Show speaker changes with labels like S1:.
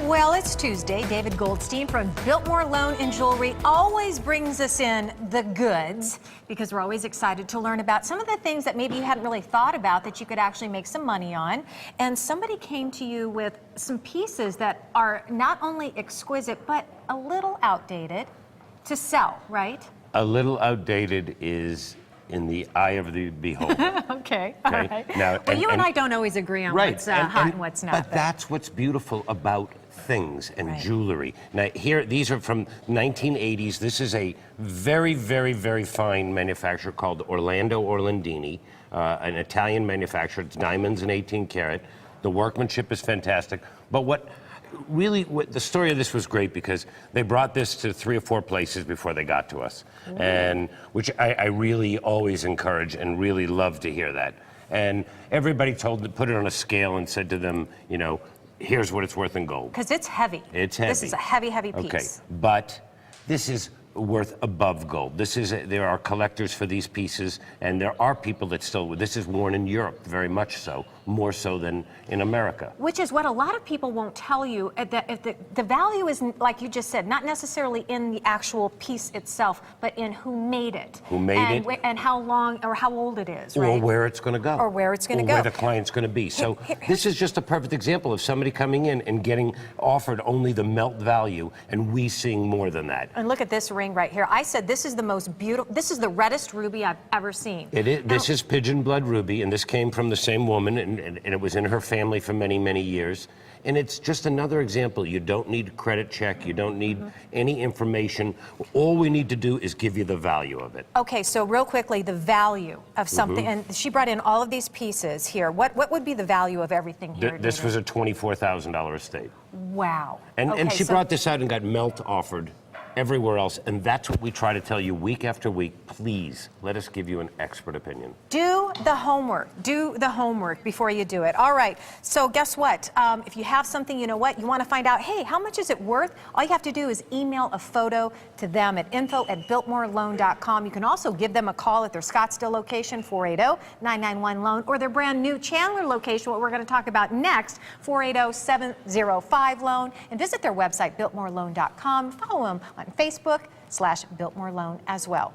S1: Well, it's Tuesday. David Goldstein from Biltmore Loan Jewelry always brings us in the goods because we're always excited to learn about some of the things that maybe you hadn't really thought about that you could actually make some money on. And somebody came to you with some pieces that are not only exquisite, but a little outdated to sell, right?
S2: A little outdated is in the eye of the beholder.
S1: Okay, all right.
S2: Now,
S1: well, you and I don't always agree on what's hot and what's not.
S2: But that's what's beautiful about things and jewelry. Now, these are from 1980s. This is a very, very, very fine manufacturer called Orlando Orlandini, an Italian manufacturer. It's diamonds and 18 karat. The workmanship is fantastic. But the story of this was great because they brought this to 3 or 4 places before they got to us, and which I really always encourage and really love to hear that. And everybody put it on a scale and said to them, you know, here's what it's worth in gold.
S1: Because it's heavy.
S2: It's heavy.
S1: This is a heavy, heavy piece.
S2: Okay, but this is worth above gold. There are collectors for these pieces, and there are people that still, this is worn in Europe very much so, more so than in America.
S1: Which is what a lot of people won't tell you, that if the value is, like you just said, not necessarily in the actual piece itself, but in who made it.
S2: Who made it.
S1: And how long or how old it is, right?
S2: Or where it's going to go.
S1: Or where it's going to go.
S2: Or where the client's going to be. So this is just a perfect example of somebody coming in and getting offered only the melt value, and we seeing more than that.
S1: And look at this ring right here. I said this is the most beautiful, this is the reddest ruby I've ever seen.
S2: It is. This is pigeon blood ruby, and this came from the same woman, and it was in her family for many, many years. And it's just another example. You don't need a credit check. You don't need any information. All we need to do is give you the value of it.
S1: Okay, so real quickly, the value of something, and she brought in all of these pieces here. What would be the value of everything here?
S2: This was a $24,000 estate.
S1: Wow.
S2: And she brought this out and got melt offered everywhere else, and that's what we try to tell you week after week. Please let us give you an expert opinion.
S1: Do the homework. Do the homework before you do it. All right, so guess what? If you have something, you know what, you want to find out, hey, how much is it worth? All you have to do is email a photo to them at info@biltmoreloan.com. You can also give them a call at their Scottsdale location, 480-991-LOAN, or their brand new Chandler location, what we're going to talk about next, 480-705-LOAN, and visit their website, biltmoreloan.com. Follow them on Facebook /Biltmore Loan as well.